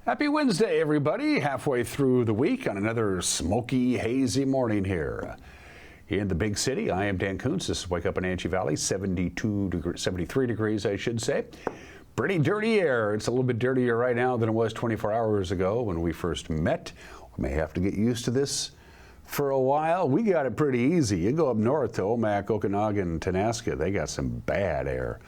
Happy Wednesday, everybody. Halfway through the week on another smoky, hazy morning here in the big city. I am Dan Kuntz. This is Wake Up Wenatchee Valley, 73 degrees, I should say. Pretty dirty air. It's a little bit dirtier right now than it was 24 hours ago when we first met. We may have to get used to this for a while. We got it pretty easy. You go up north to Omak, Okanagan, Tenaska, they got some bad air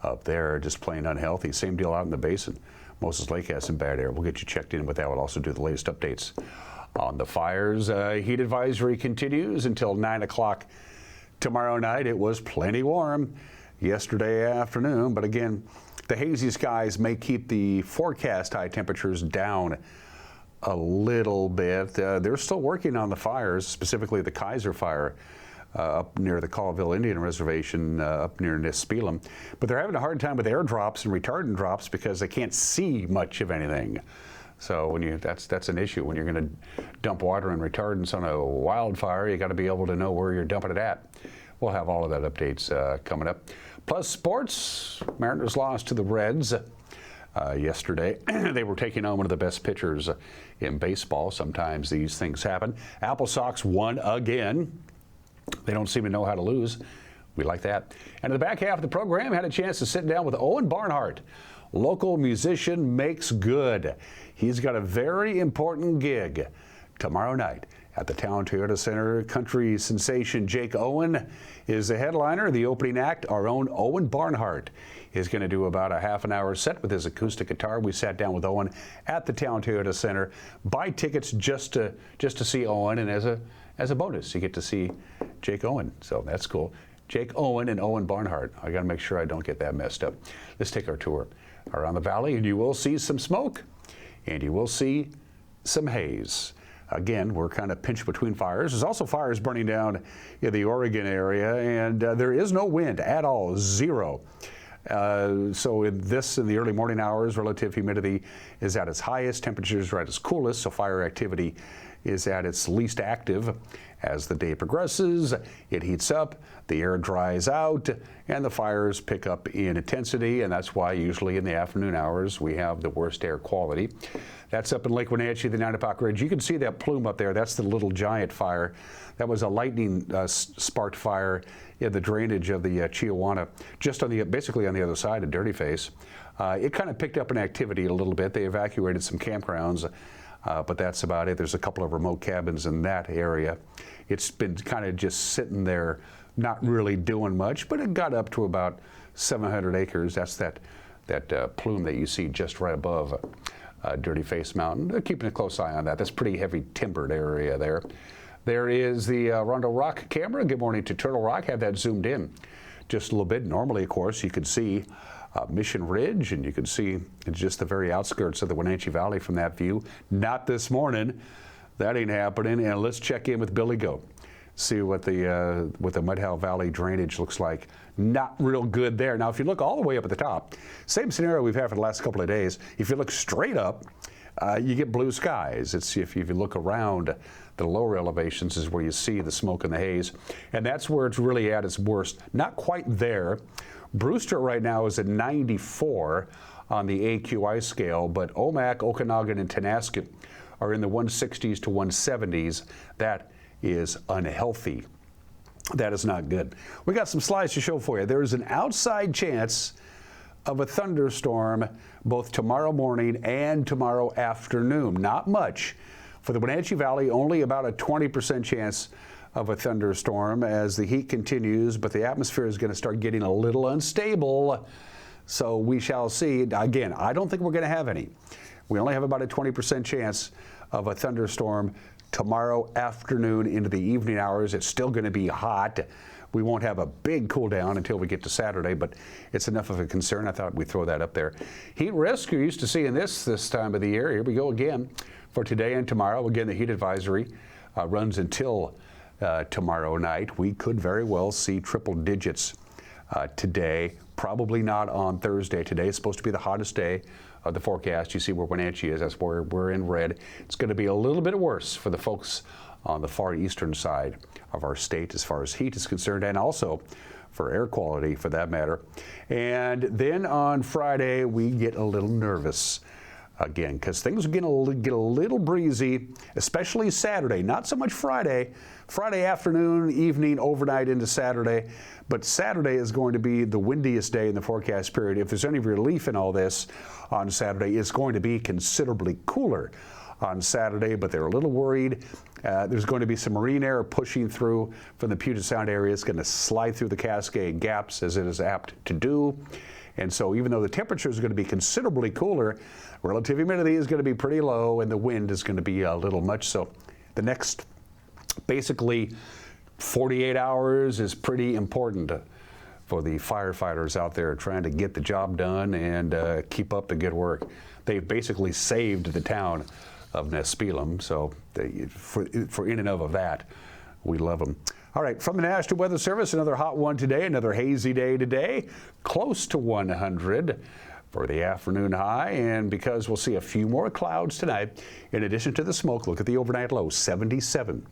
up there, just plain unhealthy. Same deal out in the basin. Moses Lake has some bad air. We'll get you checked in with that. We'll also do the latest updates on the fires. Heat advisory continues until 9 o'clock tomorrow night. It was plenty warm yesterday afternoon, but again, the hazy skies may keep the forecast high temperatures down a little bit. They're still working on the fires, specifically the Kaiser fire up near the Colville Indian Reservation up near Nispelem. But they're having a hard time with airdrops and retardant drops because they can't see much of anything. So when that's an issue. When you're going to dump water and retardants on a wildfire, you got to be able to know where you're dumping it at. We'll have all of that updates coming up. Plus sports, Mariners lost to the Reds yesterday. They were taking on one of the best pitchers in baseball. Sometimes these things happen. Apple Sox won again. They don't seem to know how to lose. We like that. And in the back half of the program, had a chance to sit down with Owen Barnhart. Local musician makes good. He's got a very important gig tomorrow night at the Town Toyota Center. Country sensation Jake Owen is the headliner. The opening act, our own Owen Barnhart, is going to do about a half an hour set with his acoustic guitar. We sat down with Owen at the Town Toyota Center. Buy tickets just to see Owen, and as a bonus, you get to see Jake Owen. So that's cool. Jake Owen and Owen Barnhart. I got to make sure I don't get that messed up. Let's take our tour around the valley, and you will see some smoke, and you will see some haze. Again, we're kind of pinched between fires. There's also fires burning down in the Oregon area, and there is no wind at all, zero. So in the early morning hours, relative humidity is at its highest, temperatures are at its coolest, so fire activity is at its least active. As the day progresses, it heats up, the air dries out, and the fires pick up in intensity, and that's why usually in the afternoon hours we have the worst air quality. That's up in Lake Wenatchee, the Nantipak Ridge. You can see that plume up there. That's the Little Giant fire. That was a lightning sparked fire in the drainage of the Chiawana, just basically on the other side of Dirty Face. It kind of picked up in activity a little bit. They evacuated some campgrounds. But that's about it. There's a couple of remote cabins in that area. It's been kind of just sitting there, not really doing much, but it got up to about 700 acres. That's that plume that you see just right above Dirty Face Mountain. They're keeping a close eye on that. That's pretty heavy timbered area there. There is the Rondo Rock camera. Good morning to Turtle Rock. Have that zoomed in just a little bit. Normally, of course, you could see Mission Ridge, and you can see just the very outskirts of the Wenatchee Valley from that view. Not this morning. That ain't happening. And let's check in with Billy Goat. See what the Mudhow Valley drainage looks like. Not real good there. Now, if you look all the way up at the top, same scenario we've had for the last couple of days. If you look straight up, you get blue skies. It's if you look around the lower elevations is where you see the smoke and the haze. And that's where it's really at its worst. Not quite there. Brewster right now is at 94 on the AQI scale, but Omak, Okanagan, and Tenaska are in the 160s to 170s. That is unhealthy. That is not good. We got some slides to show for you. There is an outside chance of a thunderstorm both tomorrow morning and tomorrow afternoon. Not much. For the Wenatchee Valley, only about a 20% chance of a thunderstorm as the heat continues, but the atmosphere is going to start getting a little unstable. So we shall see. Again, I don't think we're going to have any. We only have about a 20% chance of a thunderstorm tomorrow afternoon into the evening hours. It's still going to be hot. We won't have a big cool down until we get to Saturday, but it's enough of a concern. I thought we'd throw that up there. Heat risk, you're used to seeing this time of the year. Here we go again for today and tomorrow. Again, the heat advisory runs until tomorrow night. We could very well see triple digits today, probably not on Thursday. Today is supposed to be the hottest day of the forecast. You see where Wenatchee is, that's where we're in red. It's going to be a little bit worse for the folks on the far eastern side of our state as far as heat is concerned, and also for air quality for that matter. And then on Friday, we get a little nervous. again, because things are going to get a little breezy, especially Saturday. Not so much Friday. Friday afternoon, evening, overnight into Saturday. But Saturday is going to be the windiest day in the forecast period. If there's any relief in all this on Saturday, it's going to be considerably cooler on Saturday, but they're a little worried. There's going to be some marine air pushing through from the Puget Sound area. It's going to slide through the Cascade Gaps, as it is apt to do. And so even though the temperature is going to be considerably cooler, relative humidity is going to be pretty low and the wind is going to be a little much. So the next basically 48 hours is pretty important for the firefighters out there trying to get the job done and keep up the good work. They've basically saved the town of Nespelem, so for in and of that, we love them. All right, from the National Weather Service, another hot one today, another hazy day today, close to 100 for the afternoon high, and because we'll see a few more clouds tonight, in addition to the smoke, look at the overnight low, 77,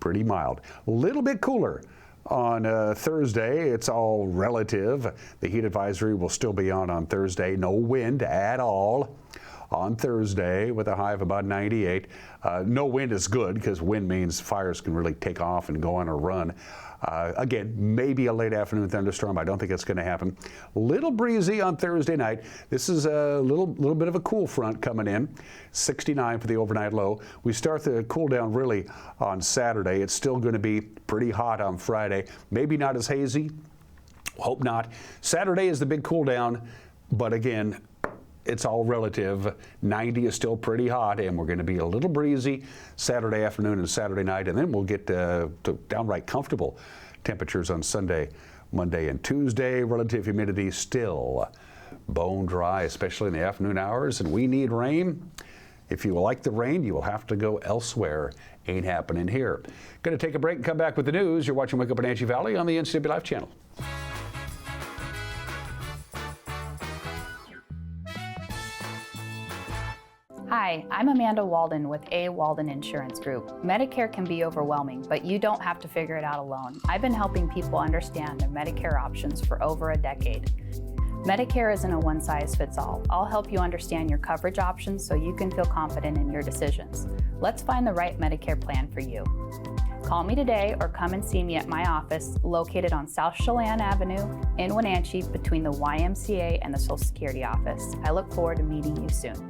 pretty mild. A little bit cooler on Thursday. It's all relative. The heat advisory will still be on Thursday. No wind at all on Thursday with a high of about 98. No wind is good because wind means fires can really take off and go on a run. Again, maybe a late afternoon thunderstorm. I don't think it's going to happen. Little breezy on Thursday night. This is a little bit of a cool front coming in. 69 for the overnight low. We start the cool down really on Saturday. It's still going to be pretty hot on Friday. Maybe not as hazy. Hope not. Saturday is the big cool down, but again, it's all relative. 90 is still pretty hot, and we're going to be a little breezy Saturday afternoon and Saturday night, and then we'll get to downright comfortable temperatures on Sunday, Monday, and Tuesday. Relative humidity still bone dry, especially in the afternoon hours, and we need rain. If you like the rain, you will have to go elsewhere. Ain't happening here. Going to take a break and come back with the news. You're watching Wake Up Wenatchee Valley on the NCW Life channel. Hi, I'm Amanda Walden with A. Walden Insurance Group. Medicare can be overwhelming, but you don't have to figure it out alone. I've been helping people understand their Medicare options for over a decade. Medicare isn't a one-size-fits-all. I'll help you understand your coverage options so you can feel confident in your decisions. Let's find the right Medicare plan for you. Call me today or come and see me at my office located on South Chelan Avenue in Wenatchee between the YMCA and the Social Security office. I look forward to meeting you soon.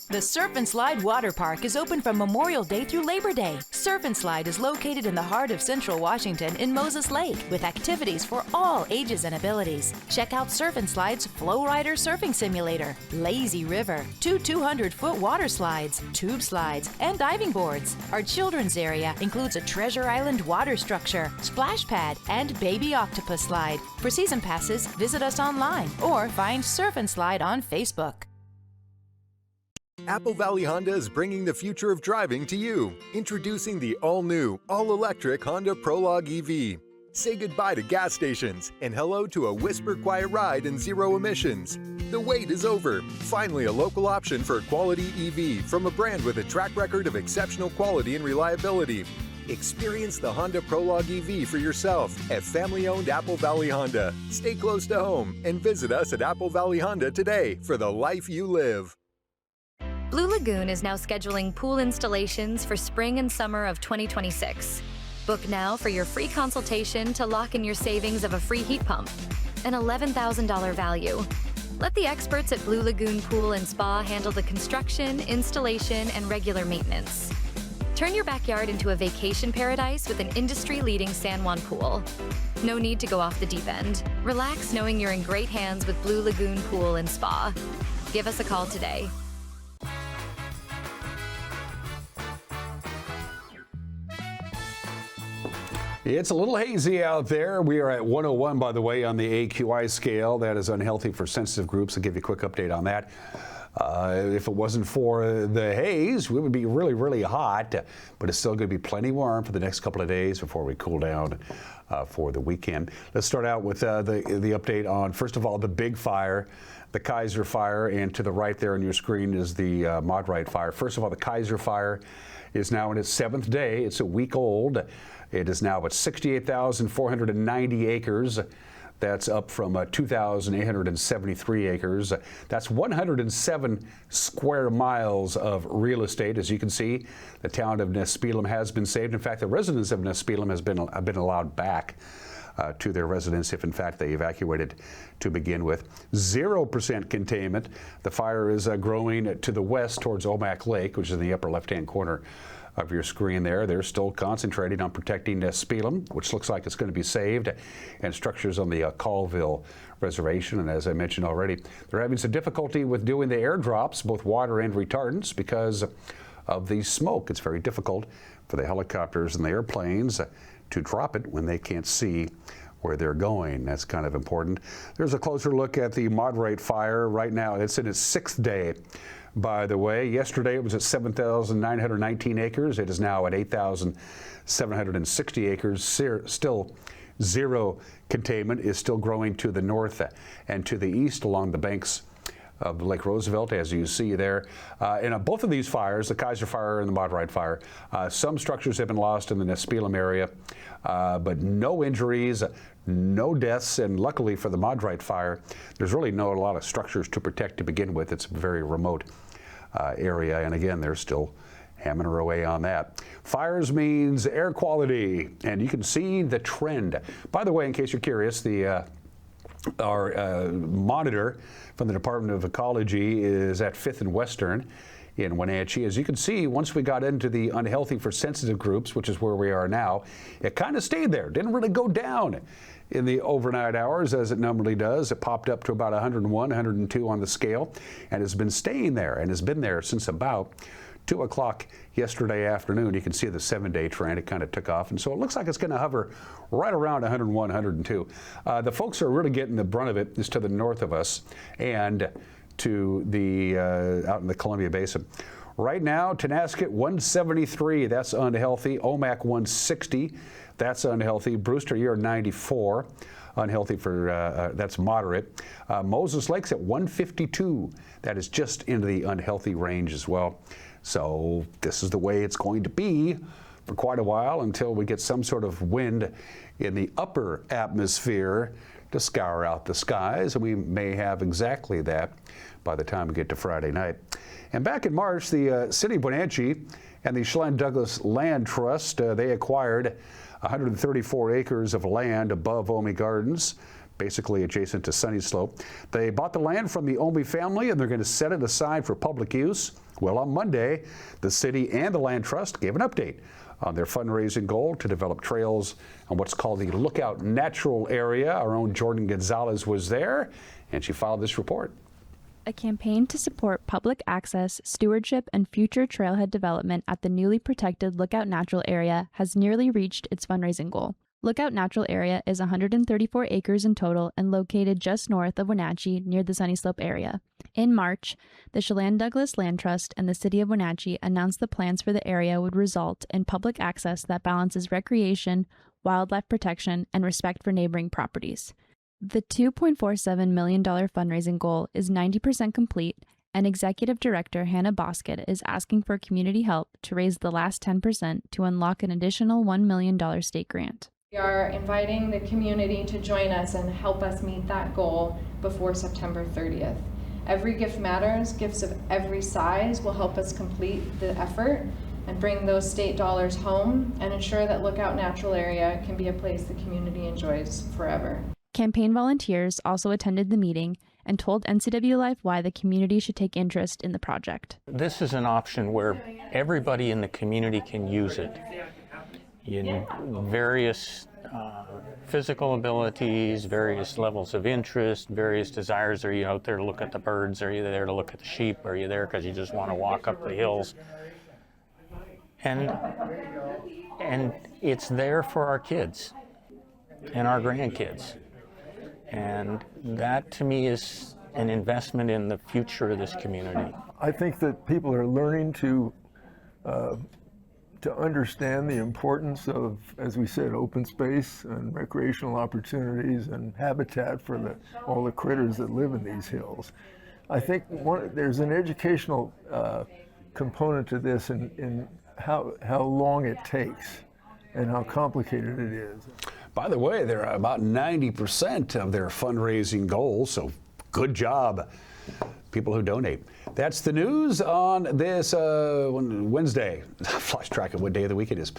The Surf and Slide Water Park is open from Memorial Day through Labor Day. Surf and Slide is located in the heart of Central Washington in Moses Lake with activities for all ages and abilities. Check out Surf and Slide's Flow Rider Surfing Simulator, Lazy River, 2 200-foot water slides, tube slides, and diving boards. Our children's area includes a Treasure Island water structure, splash pad, and baby octopus slide. For season passes, visit us online or find Surf and Slide on Facebook. Apple Valley Honda is bringing the future of driving to you. Introducing the all-new, all-electric Honda Prologue EV. Say goodbye to gas stations and hello to a whisper-quiet ride and zero emissions. The wait is over. Finally, a local option for a quality EV from a brand with a track record of exceptional quality and reliability. Experience the Honda Prologue EV for yourself at family-owned Apple Valley Honda. Stay close to home and visit us at Apple Valley Honda today for the life you live. Blue Lagoon is now scheduling pool installations for spring and summer of 2026. Book now for your free consultation to lock in your savings of a free heat pump, an $11,000 value. Let the experts at Blue Lagoon Pool and Spa handle the construction, installation, and regular maintenance. Turn your backyard into a vacation paradise with an industry-leading San Juan pool. No need to go off the deep end. Relax knowing you're in great hands with Blue Lagoon Pool and Spa. Give us a call today. It's a little hazy out there. We are at 101, by the way, on the AQI scale. That is unhealthy for sensitive groups. I'll give you a quick update on that. If it wasn't for the haze, we would be really, really hot, but it's still going to be plenty warm for the next couple of days before we cool down for the weekend. Let's start out with the update on, first of all, the big fire, the Kaiser fire, and to the right there on your screen is the Maudrite fire. First of all, the Kaiser fire is now in its 7th day. It's a week old. It is now at 68,490 acres. That's up from 2,873 acres. That's 107 square miles of real estate. As you can see, the town of Nespelem has been saved. In fact, the residents of Nespelem have been allowed back to their residence if in fact they evacuated to begin with. 0% containment. The fire is growing to the west towards Omak Lake, which is in the upper left-hand corner of your screen there. They're still concentrating on protecting Nespelem, which looks like it's going to be saved, and structures on the Colville Reservation. And as I mentioned already, they're having some difficulty with doing the airdrops, both water and retardants, because of the smoke. It's very difficult for the helicopters and the airplanes to drop it when they can't see where they're going. That's kind of important. There's a closer look at the Moderate fire right now. It's in its 6th day. By the way, yesterday it was at 7,919 acres. It is now at 8,760 acres. Still zero containment, is still growing to the north and to the east along the banks of Lake Roosevelt, as you see there. In both of these fires, the Kaiser fire and the Moderate fire, some structures have been lost in the Nespelem area, but no injuries, no deaths, and luckily for the Moderate fire, there's really not a lot of structures to protect to begin with. It's a very remote area, and again, they're still hammering away on that. Fires means air quality, and you can see the trend. By the way, in case you're curious, our monitor from the Department of Ecology is at 5th and Western in Wenatchee. As you can see, once we got into the unhealthy for sensitive groups, which is where we are now, it kind of stayed there. Didn't really go down in the overnight hours as it normally does. It popped up to about 101, 102 on the scale, and has been staying there, and has been there since about 2 o'clock yesterday afternoon. You can see the 7-day trend. It kind of took off, and so it looks like it's going to hover right around 101, 102. The folks who are really getting the brunt of it is to the north of us and to the out in the Columbia Basin. Right now, Tenasket 173, that's unhealthy. Omak 160, that's unhealthy. Brewster, you're 94, unhealthy for, that's moderate. Moses Lake's at 152, that is just into the unhealthy range as well. So this is the way it's going to be for quite a while until we get some sort of wind in the upper atmosphere to scour out the skies, and we may have exactly that by the time we get to Friday night. And back in March, the City of Wenatchee and the Chelan Douglas Land Trust, they acquired 134 acres of land above Omi Gardens, basically adjacent to Sunny Slope. They bought the land from the Omi family, and they're going to set it aside for public use. Well, on Monday, the city and the Land Trust gave an update on their fundraising goal to develop trails on what's called the Lookout Natural Area. Our own Jordan Gonzalez was there, and she filed this report. A campaign to support public access, stewardship, and future trailhead development at the newly protected Lookout Natural Area has nearly reached its fundraising goal. Lookout Natural Area is 134 acres in total and located just north of Wenatchee near the Sunny Slope area. In March, the Chelan Douglas Land Trust and the City of Wenatchee announced the plans for the area would result in public access that balances recreation, wildlife protection, and respect for neighboring properties. The $2.47 million fundraising goal is 90% complete, and Executive Director Hannah Bosket is asking for community help to raise the last 10% to unlock an additional $1 million state grant. We are inviting the community to join us and help us meet that goal before September 30th. Every gift matters. Gifts of every size will help us complete the effort and bring those state dollars home and ensure that Lookout Natural Area can be a place the community enjoys forever. Campaign volunteers also attended the meeting and told NCW Life why the community should take interest in the project. This is an option where everybody in the community can use it in various physical abilities, various levels of interest, various desires. Are you out there to look at the birds? Are you there to look at the sheep? Are you there because you just want to walk up the hills? And it's there for our kids and our grandkids. And that, to me, is an investment in the future of this community. I think that people are learning to understand the importance of, as we said, open space and recreational opportunities and habitat for all the critters that live in these hills. I think there's an educational component to this in how long it takes and how complicated it is. By the way, they're about 90% of their fundraising goal, so good job, people who donate. That's the news on this Wednesday. I've lost track of what day of the week it is.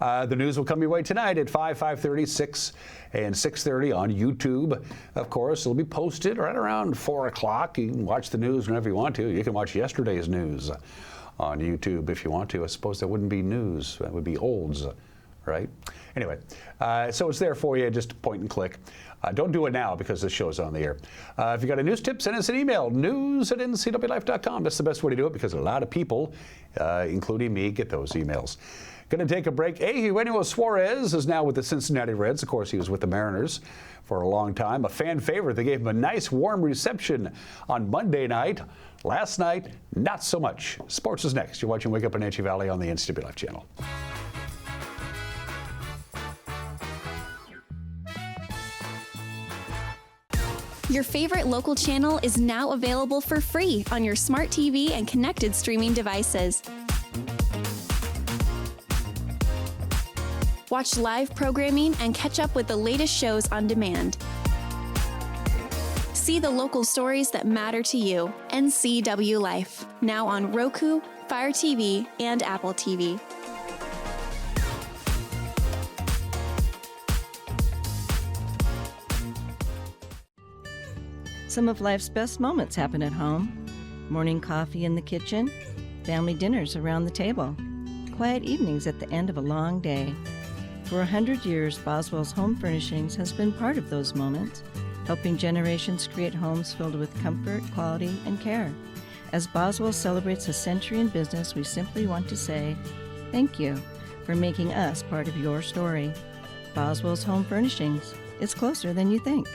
The news will come your way tonight at 5, 5:30, 6, and 6:30 on YouTube. Of course, it'll be posted right around 4 o'clock. You can watch the news whenever you want to. You can watch yesterday's news on YouTube if you want to. I suppose that wouldn't be news. That would be olds, right? Anyway, so it's there for you. Just point and click. Don't do it now because this show's on the air. If you got a news tip, send us an email, news@ncwlife.com. That's the best way to do it because a lot of people, including me, get those emails. Going to take a break. Eugenio Suarez is now with the Cincinnati Reds. Of course, he was with the Mariners for a long time. A fan favorite. They gave him a nice warm reception on Monday night. Last night, not so much. Sports is next. You're watching Wake Up Wenatchee Valley on the NCW Life channel. Your favorite local channel is now available for free on your smart TV and connected streaming devices. Watch live programming and catch up with the latest shows on demand. See the local stories that matter to you. NCW Life, now on Roku, Fire TV, and Apple TV. Some of life's best moments happen at home. Morning coffee in the kitchen, family dinners around the table, quiet evenings at the end of a long day. For 100 years, Boswell's Home Furnishings has been part of those moments, helping generations create homes filled with comfort, quality, and care. As Boswell celebrates a century in business, we simply want to say thank you for making us part of your story. Boswell's Home Furnishings. It's closer than you think.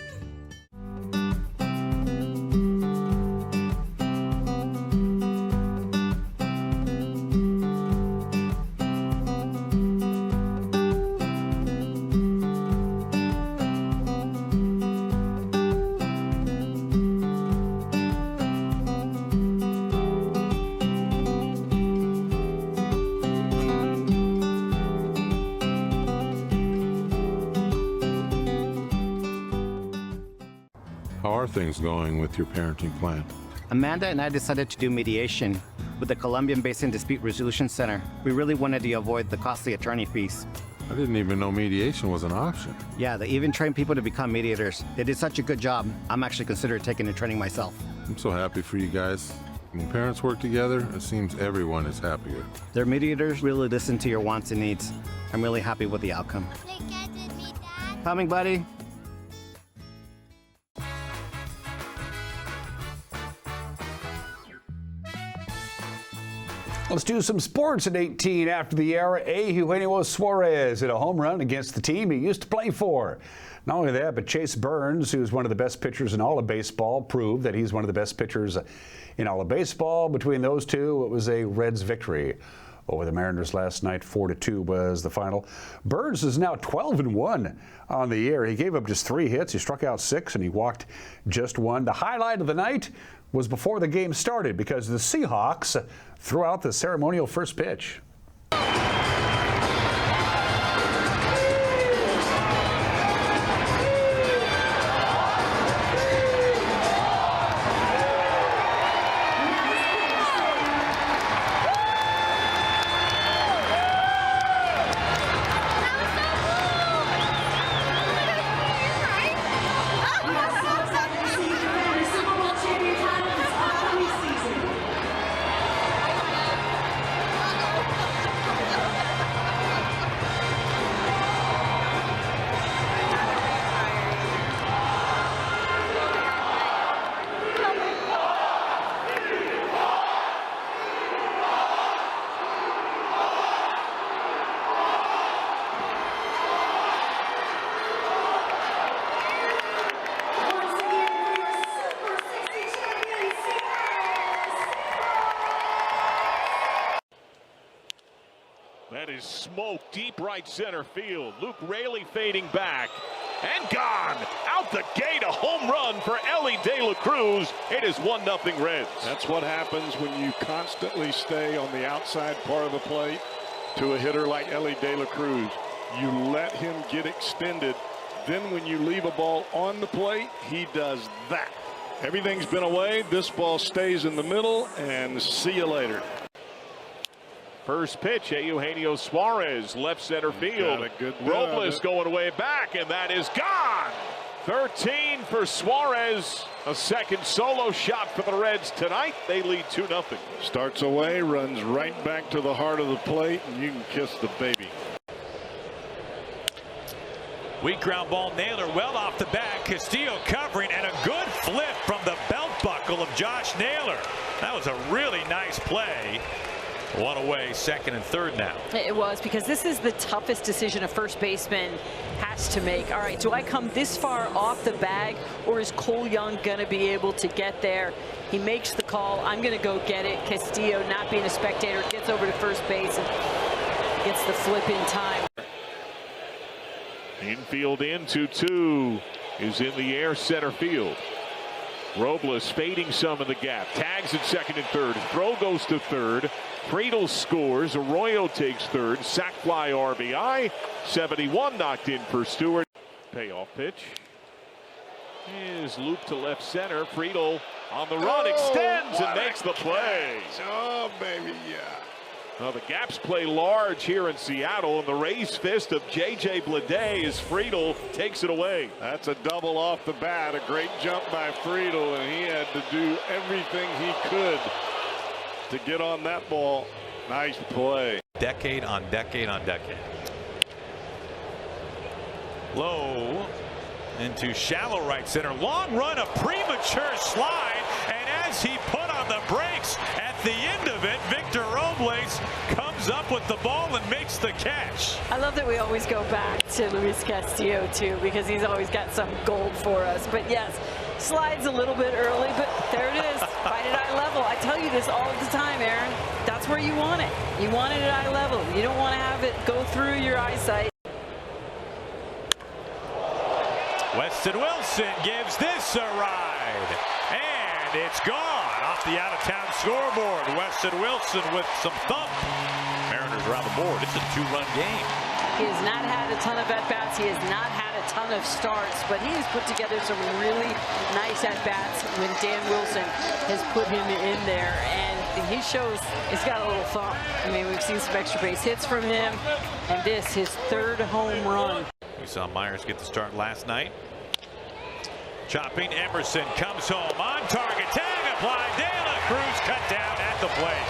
How are things going with your parenting plan? Amanda and I decided to do mediation with the Colombian Basin Dispute Resolution Center. We really wanted to avoid the costly attorney fees. I didn't even know mediation was an option. Yeah, they even train people to become mediators. They did such a good job, I'm actually considering taking the training myself. I'm so happy for you guys. When parents work together, it seems everyone is happier. Their mediators really listen to your wants and needs. I'm really happy with the outcome. Coming, buddy. Let's do some sports at 18 after the hour. Eugenio Suarez hit a home run against the team he used to play for. Not only that, but Chase Burns, who's one of the best pitchers in all of baseball, proved that he's one of the best pitchers in all of baseball. Between those two, it was a Reds victory over the Mariners last night. 4-2 was the final. Burns is now 12-1 on the year. He gave up just 3 hits. He struck out 6 and he walked just 1. The highlight of the night was before the game started because the Seahawks threw out the ceremonial first pitch. That is smoke deep right center field. Luke Raley fading back and gone. Out the gate, a home run for Ellie De La Cruz. It is 1-0 Reds. That's what happens when you constantly stay on the outside part of the plate to a hitter like Ellie De La Cruz. You let him get extended. Then when you leave a ball on the plate, he does that. Everything's been away. This ball stays in the middle, and see you later. First pitch, Eugenio Suarez, left center field. Robles going way back, and that is gone. 13 for Suarez. A second solo shot for the Reds tonight. They lead 2-0. Starts away, runs right back to the heart of the plate, and you can kiss the baby. Weak ground ball, Naylor well off the bat. Castillo covering, and a good flip from the belt buckle of Josh Naylor. That was a really nice play. One away, second and third now. It was, because this is the toughest decision a first baseman has to make. All right, do I come this far off the bag, or is Cole Young going to be able to get there? He makes the call. I'm going to go get it. Castillo, not being a spectator, gets over to first base and gets the flip in time. Infield in, 2-2 is in the air, center field. Robles fading some of the gap. Tags at second and third. Throw goes to third. Friedel scores. Arroyo takes third. Sac fly RBI. 71 knocked in for Stewart. Payoff pitch is looped to left center. Friedel on the run, extends and makes the play. Oh, baby, yeah. Well, the gaps play large here in Seattle, and the raised fist of J.J. Bleday as Friedel takes it away. That's a double off the bat. A great jump by Friedel, and he had to do everything he could to get on that ball. Nice play. Decade on decade on decade. Low into shallow right center. Long run, a premature slide, and as he put on the brakes at the end of it, Victor Robles comes up with the ball and makes the catch. I love that we always go back to Luis Castillo too, because he's always got some gold for us. But yes, slides a little bit early, but there it is, right at eye level. I tell you this all the time, Aaron. That's where you want it. You want it at eye level. You don't want to have it go through your eyesight. Weston Wilson gives this a ride, and it's gone off the out-of-town scoreboard. Weston Wilson with some thump. Mariners are on the board. It's a two-run game. He has not had a ton of at-bats. He has not had a ton of starts, but he has put together some really nice at-bats when Dan Wilson has put him in there, and he shows he's got a little thump. I mean, we've seen some extra base hits from him, and this, his third home run. We saw Myers get the start last night. Chopping, Emerson comes home on target, tag applied, De La Cruz cut down at the plate.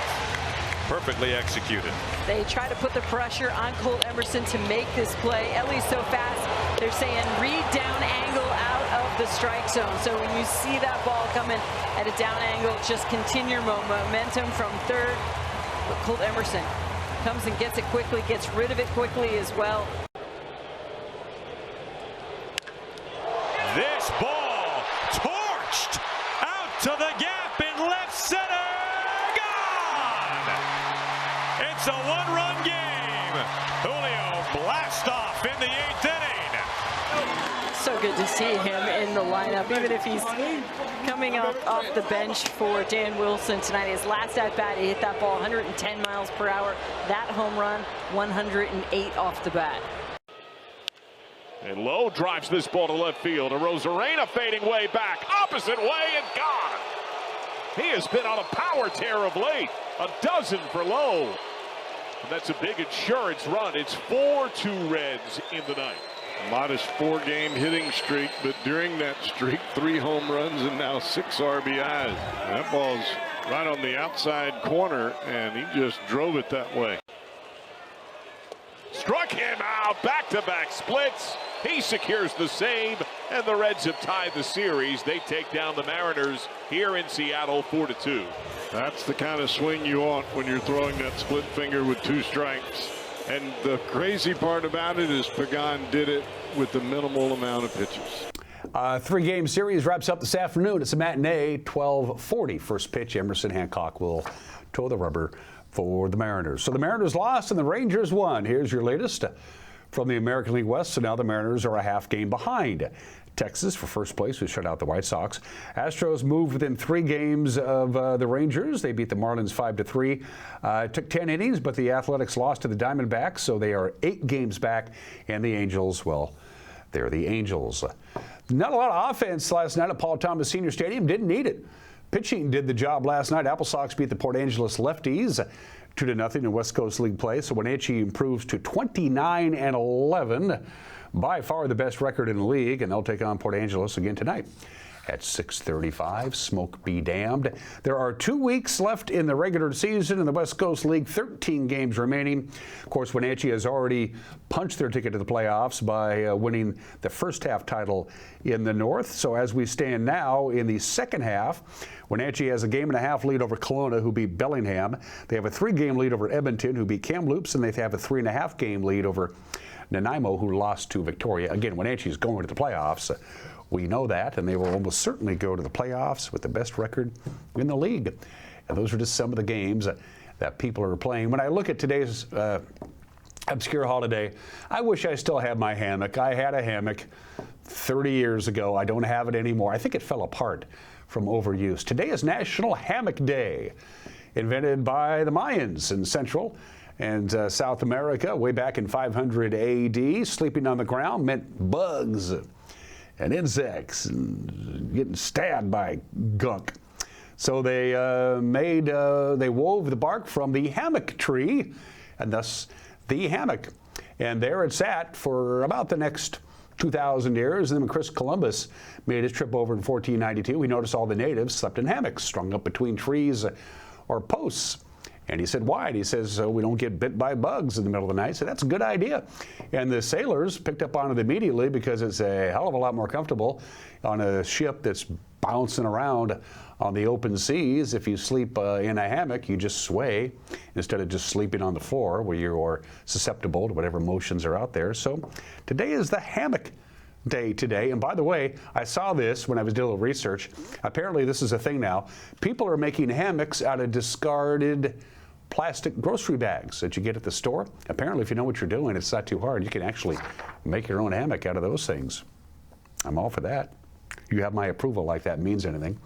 Perfectly executed. They try to put the pressure on Cole Emerson to make this play. Ellie's so fast, they're saying read down angle out of the strike zone. So when you see that ball coming at a down angle, just continue your momentum from third. But Cole Emerson comes and gets it quickly, gets rid of it quickly as well. This ball torched out to the gap in left center. Gone! It's a one-run game. Julio blast off in the 8th inning. So good to see him in the lineup, even if he's coming up off the bench for Dan Wilson tonight. His last at-bat, he hit that ball 110 miles per hour. That home run, 108 off the bat. And Lowe drives this ball to left field. Arozarena fading way back, opposite way, and gone. He has been on a power tear of late. A dozen for Lowe. And that's a big insurance run. It's 4-2 Reds in the night. Modest 4-game hitting streak, but during that streak, 3 home runs and now 6 RBIs. That ball's right on the outside corner, and he just drove it that way. Struck him out, back-to-back splits. He secures the save, and the Reds have tied the series. They take down the Mariners here in Seattle 4-2. That's the kind of swing you want when you're throwing that split finger with 2 strikes. And the crazy part about it is Pagan did it with the minimal amount of pitches. 3-game series wraps up this afternoon. It's a matinee, 12:40. First pitch, Emerson Hancock will toe the rubber for the Mariners. So the Mariners lost and the Rangers won. Here's your latest from the American League West. So now the Mariners are a half game behind. Texas for first place, who shut out the White Sox. Astros moved within 3 games of the Rangers. They beat the Marlins 5-3. It took 10 innings, but the Athletics lost to the Diamondbacks, so they are 8 games back. And the Angels, well, they're the Angels. Not a lot of offense last night at Paul Thomas Senior Stadium. Didn't need it. Pitching did the job last night. Apple Sox beat the Port Angeles Lefties 2-0 in West Coast League play. So Wenatchee improves to 29-11. By far the best record in the league, and they'll take on Port Angeles again tonight at 6:35. Smoke be damned. There are 2 weeks left in the regular season in the West Coast League, 13 games remaining. Of course, Wenatchee has already punched their ticket to the playoffs by winning the first half title in the North. So as we stand now in the second half, Wenatchee has a 1.5 game lead over Kelowna, who beat Bellingham. They have a 3-game lead over Edmonton, who beat Kamloops, and they have a 3.5 game lead over Nanaimo, who lost to Victoria. Again, Wenatchee is going to the playoffs. We know that, and they will almost certainly go to the playoffs with the best record in the league. And those are just some of the games that people are playing. When I look at today's obscure holiday, I wish I still had my hammock. I had a hammock 30 years ago. I don't have it anymore. I think it fell apart from overuse. Today is National Hammock Day, invented by the Mayans in Central and South America way back in 500 AD. Sleeping on the ground meant bugs and insects and getting stabbed by gunk. So they wove the bark from the hammock tree, and thus the hammock. And there it sat for about the next 2,000 years. And then when Chris Columbus made his trip over in 1492, he noticed all the natives slept in hammocks strung up between trees or posts. And he said, why? And he says, so we don't get bit by bugs in the middle of the night. So that's a good idea. And the sailors picked up on it immediately because it's a hell of a lot more comfortable on a ship that's bouncing around on the open seas. If you sleep in a hammock, you just sway instead of just sleeping on the floor where you are susceptible to whatever motions are out there. So today is the hammock day today. And by the way, I saw this when I was doing a little research. Apparently this is a thing now. People are making hammocks out of discarded plastic grocery bags that you get at the store. Apparently if you know what you're doing, it's not too hard. You can actually make your own hammock out of those things. I'm all for that. You have my approval like that means anything.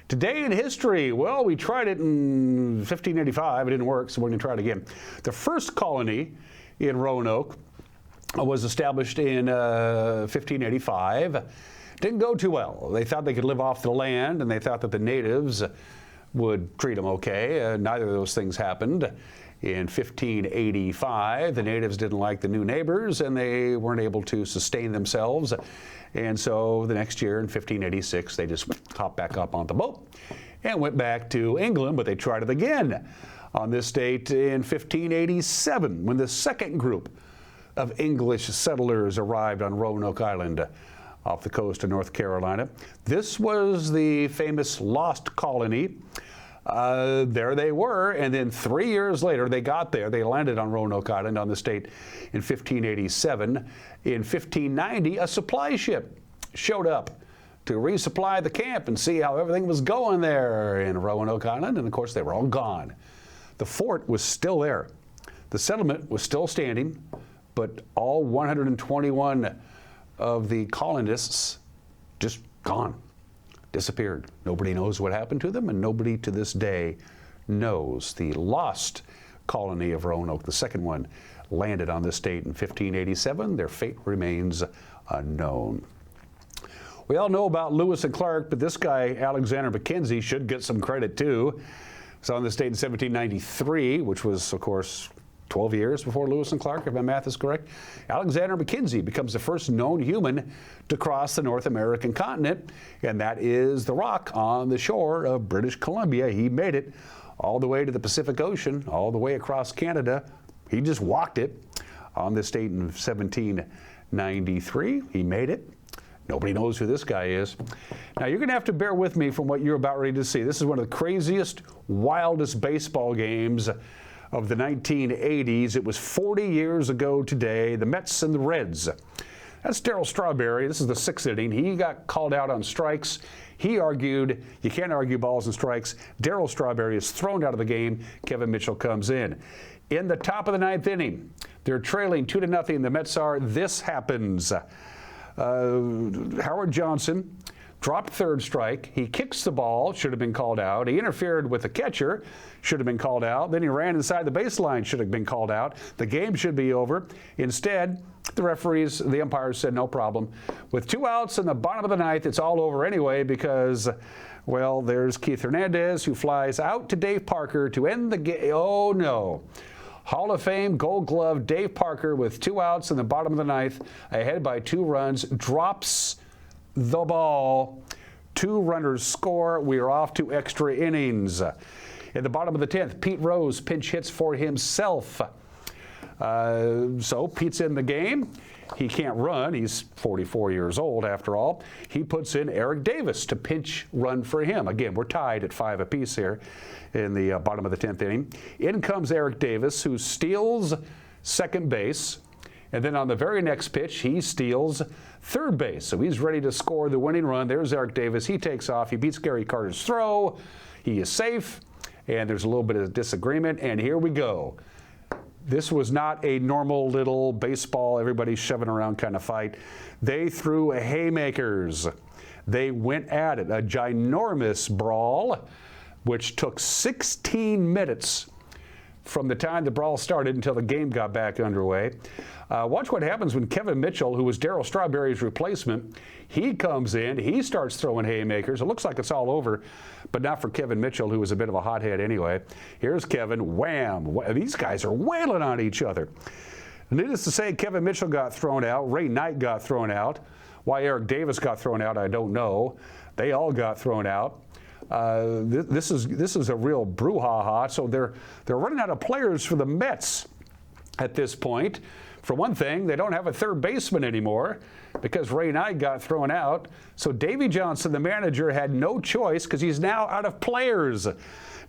Today in history, well, we tried it in 1585. It didn't work, so we're going to try it again. The first colony in Roanoke was established in 1585. Didn't go too well. They thought they could live off the land, and they thought that the natives would treat them okay. Neither of those things happened. In 1585, the natives didn't like the new neighbors, and they weren't able to sustain themselves. And so the next year, in 1586, they just hopped back up on the boat and went back to England, but they tried it again on this date in 1587, when the second group of English settlers arrived on Roanoke Island off the coast of North Carolina. This was the famous lost colony. There they were, and then 3 years later they got there. They landed on Roanoke Island on this date in 1587. In 1590, a supply ship showed up to resupply the camp and see how everything was going there in Roanoke Island, and of course they were all gone. The fort was still there. The settlement was still standing, but all 121 of the colonists just gone, disappeared. Nobody knows what happened to them, and nobody to this day knows. The lost colony of Roanoke, the second one, landed on this date in 1587. Their fate remains unknown. We all know about Lewis and Clark, but this guy, Alexander Mackenzie, should get some credit too. It's on this date in 1793, which was, of course, 12 years before Lewis and Clark, if my math is correct. Alexander Mackenzie becomes the first known human to cross the North American continent, and that is the rock on the shore of British Columbia. He made it all the way to the Pacific Ocean, all the way across Canada. He just walked it on this date in 1793. He made it. Nobody knows who this guy is. Now, you're going to have to bear with me from what you're about ready to see. This is one of the craziest, wildest baseball games of the 1980s. It was 40 years ago today, the Mets and the Reds. That's Darryl Strawberry. This is the 6th inning. He got called out on strikes. He argued, you can't argue balls and strikes. Darryl Strawberry is thrown out of the game. Kevin Mitchell comes in. In the top of the 9th inning, they're trailing 2-0. The Mets are. This happens. Howard Johnson dropped third strike. He kicks the ball, should have been called out. He interfered with the catcher, should have been called out. Then he ran inside the baseline, should have been called out. The game should be over. Instead, the umpires said no problem. With 2 outs in the bottom of the ninth, it's all over anyway because, well, there's Keith Hernandez who flies out to Dave Parker to end the game. Oh, no. Hall of Fame Gold Glove Dave Parker with 2 outs in the bottom of the ninth, ahead by 2 runs, drops the ball. 2 runners score. We are off to extra innings. In the bottom of the 10th, Pete Rose pinch hits for himself. So Pete's in the game. He can't run. He's 44 years old after all. He puts in Eric Davis to pinch run for him. Again, we're tied at 5 apiece here in the bottom of the 10th inning. In comes Eric Davis, who steals second base. And then on the very next pitch, he steals third base. So he's ready to score the winning run. There's Eric Davis. He takes off. He beats Gary Carter's throw. He is safe. And there's a little bit of disagreement. And here we go. This was not a normal little baseball, everybody shoving around kind of fight. They threw haymakers. They went at it. A ginormous brawl, which took 16 minutes from the time the brawl started until the game got back underway. Watch what happens when Kevin Mitchell, who was Darryl Strawberry's replacement, he comes in, he starts throwing haymakers. It looks like it's all over, but not for Kevin Mitchell, who was a bit of a hothead anyway. Here's Kevin, wham. These guys are wailing on each other. Needless to say, Kevin Mitchell got thrown out. Ray Knight got thrown out. Why Eric Davis got thrown out, I don't know. They all got thrown out. This is a real brouhaha. So they're running out of players for the Mets at this point. For one thing, they don't have a third baseman anymore because Ray Knight got thrown out. So Davey Johnson, the manager, had no choice because he's now out of players.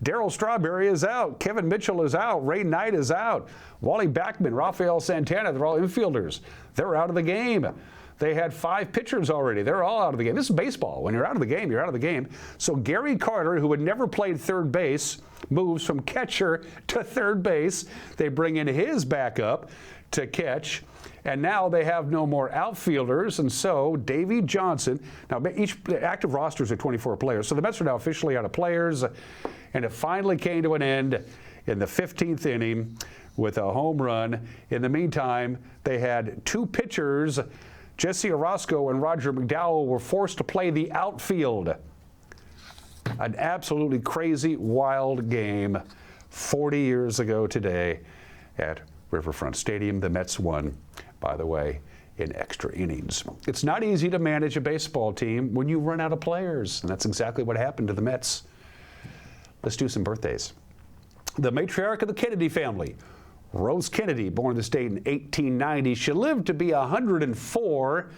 Darryl Strawberry is out. Kevin Mitchell is out. Ray Knight is out. Wally Backman, Rafael Santana, they're all infielders. They're out of the game. They had 5 pitchers already. They're all out of the game. This is baseball. When you're out of the game, you're out of the game. So Gary Carter, who had never played third base, moves from catcher to third base. They bring in his backup to catch. And now they have no more outfielders. And so Davey Johnson, now each active rosters are 24 players. So the Mets are now officially out of players. And it finally came to an end in the 15th inning with a home run. In the meantime, they had 2 pitchers. Jesse Orozco and Roger McDowell were forced to play the outfield. An absolutely crazy, wild game 40 years ago today at Riverfront Stadium. The Mets won, by the way, in extra innings. It's not easy to manage a baseball team when you run out of players, and that's exactly what happened to the Mets. Let's do some birthdays. The matriarch of the Kennedy family, Rose Kennedy, born in the state in 1890. She lived to be 104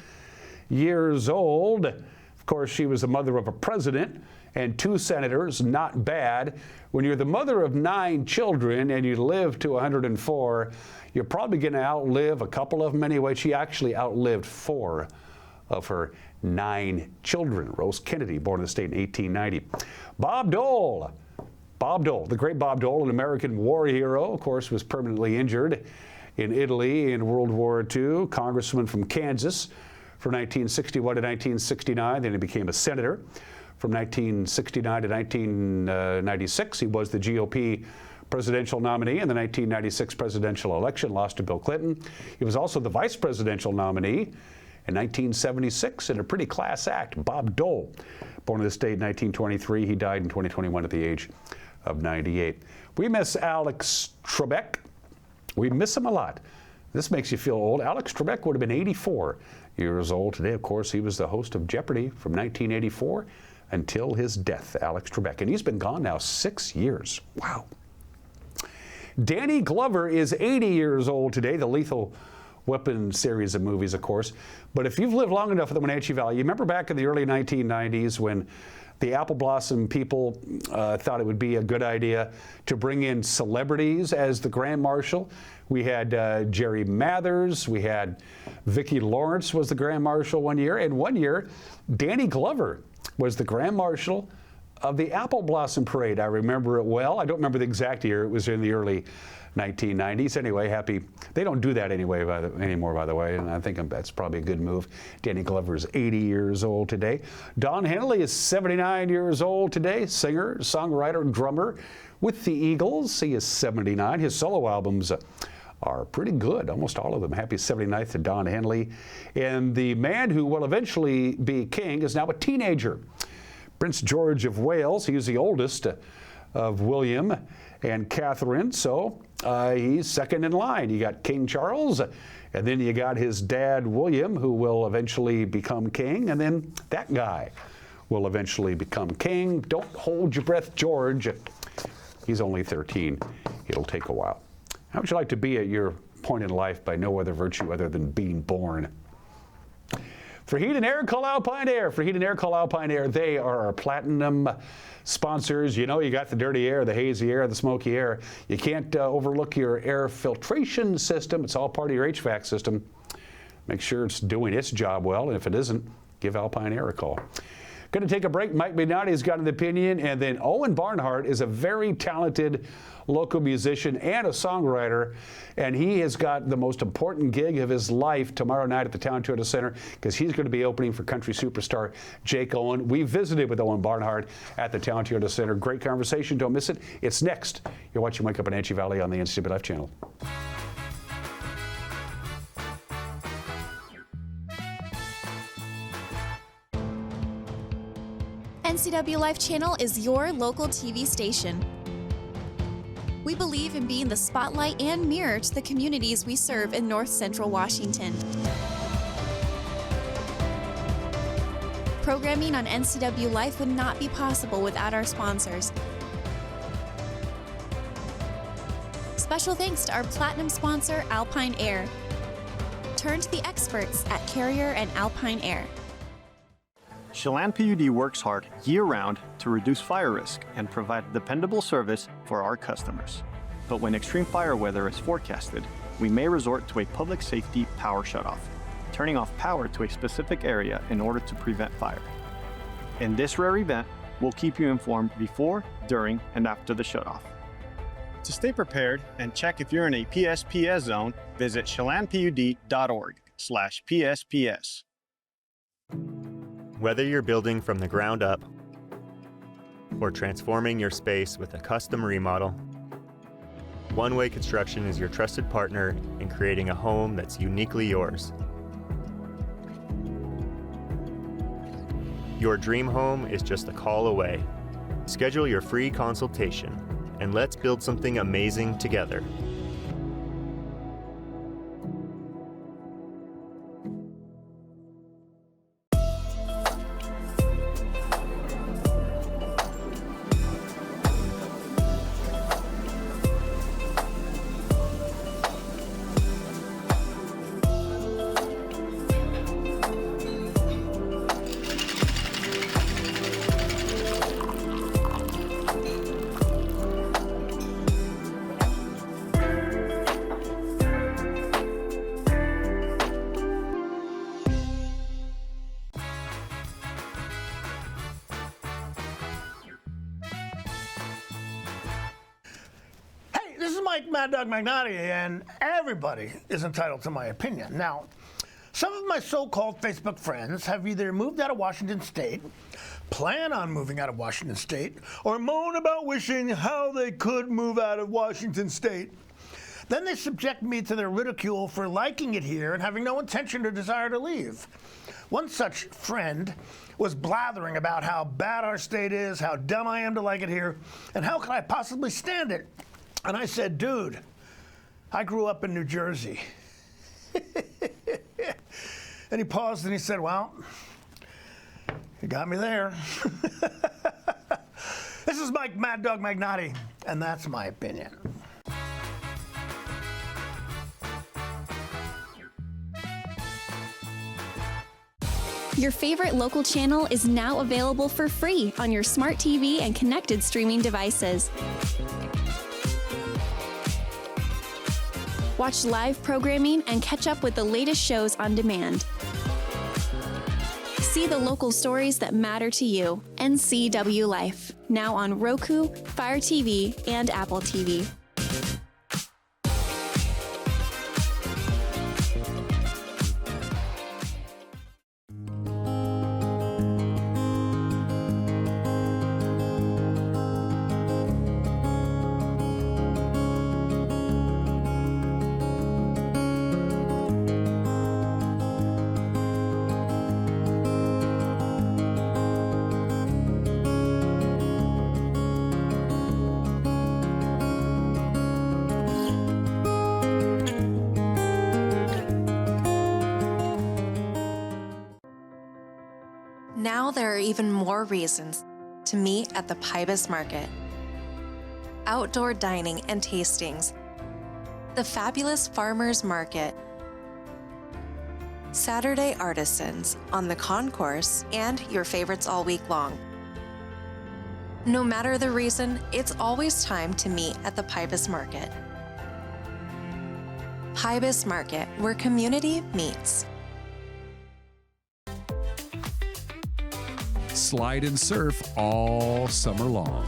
years old. Of course, she was the mother of a president and 2 senators. Not bad. When you're the mother of 9 children and you live to 104, you're probably going to outlive a couple of them anyway. She actually outlived 4 of her 9 children. Rose Kennedy, born in the state in 1890. Bob Dole. Bob Dole, the great Bob Dole, an American war hero, of course, was permanently injured in Italy in World War II. Congressman from Kansas from 1961 to 1969. Then he became a senator. From 1969 to 1996, he was the GOP presidential nominee in the 1996 presidential election, lost to Bill Clinton. He was also the vice presidential nominee in 1976 in a pretty class act. Bob Dole, born in the state in 1923. He died in 2021 at the age of 98. We miss Alex Trebek. We miss him a lot. This makes you feel old. Alex Trebek would have been 84 years old today. Of course, he was the host of Jeopardy from 1984 until his death, Alex Trebek. And he's been gone now 6 years. Wow. Danny Glover is 80 years old today, the Lethal Weapon series of movies, of course. But if you've lived long enough in the Wenatchee Valley, you remember back in the early 1990s when the Apple Blossom people thought it would be a good idea to bring in celebrities as the Grand Marshal. We had Jerry Mathers, we had Vicki Lawrence was the Grand Marshal one year, and one year Danny Glover was the Grand Marshal of the Apple Blossom Parade. I remember it well. I don't remember the exact year. It was in the early 1990s. Anyway, happy. They don't do that anymore, by the way, and I think that's probably a good move. Danny Glover is 80 years old today. Don Henley is 79 years old today. Singer, songwriter, drummer with the Eagles. He is 79. His solo albums are pretty good, almost all of them. Happy 79th to Don Henley. And the man who will eventually be king is now a teenager. Prince George of Wales, he's the oldest of William and Catherine, so he's second in line. You got King Charles, and then you got his dad, William, who will eventually become king, and then that guy will eventually become king. Don't hold your breath, George. He's only 13. It'll take a while. How would you like to be at your point in life by no other virtue other than being born? For heat and air, call Alpine Air. For heat and air, call Alpine Air. They are our platinum sponsors. You know, you got the dirty air, the hazy air, the smoky air. You can't overlook your air filtration system. It's all part of your HVAC system. Make sure it's doing its job well, and if it isn't, give Alpine Air a call. Going to take a break. Mike Mignotti's got an opinion, and then Owen Barnhart is a very talented local musician and a songwriter, and he has got the most important gig of his life tomorrow night at the Town Toyota Center because he's going to be opening for country superstar Jake Owen. We visited with Owen Barnhart at the Town Toyota Center. Great conversation. Don't miss it. It's next. You're watching Wake Up in Wenatchee Valley on the NCW Life channel. NCW Life Channel is your local TV station. We believe in being the spotlight and mirror to the communities we serve in North Central Washington. Programming on NCW Life would not be possible without our sponsors. Special thanks to our platinum sponsor, Alpine Air. Turn to the experts at Carrier and Alpine Air. Chelan PUD works hard year-round to reduce fire risk and provide dependable service for our customers. But when extreme fire weather is forecasted, we may resort to a public safety power shutoff, turning off power to a specific area in order to prevent fire. In this rare event, we'll keep you informed before, during, and after the shutoff. To stay prepared and check if you're in a PSPS zone, visit chelanpud.org/PSPS. Whether you're building from the ground up or transforming your space with a custom remodel, One Way Construction is your trusted partner in creating a home that's uniquely yours. Your dream home is just a call away. Schedule your free consultation and let's build something amazing together. This is Mike Mad Dog Magnotti, and everybody is entitled to my opinion. Now, some of my so-called Facebook friends have either moved out of Washington State, plan on moving out of Washington State, or moan about wishing how they could move out of Washington State. Then they subject me to their ridicule for liking it here and having no intention or desire to leave. One such friend was blathering about how bad our state is, how dumb I am to like it here, and how could I possibly stand it? And I said, dude, I grew up in New Jersey. And he paused and he said, well, you got me there. This is Mike Mad Dog Magnotti, and that's my opinion. Your favorite local channel is now available for free on your smart TV and connected streaming devices. Watch live programming and catch up with the latest shows on demand. See the local stories that matter to you. NCW Life, now on Roku, Fire TV, and Apple TV. Now there are even more reasons to meet at the Pybus Market. Outdoor dining and tastings, the fabulous Farmers Market, Saturday artisans on the concourse, and your favorites all week long. No matter the reason, it's always time to meet at the Pybus Market. Pybus Market, where community meets. Slide and surf all summer long.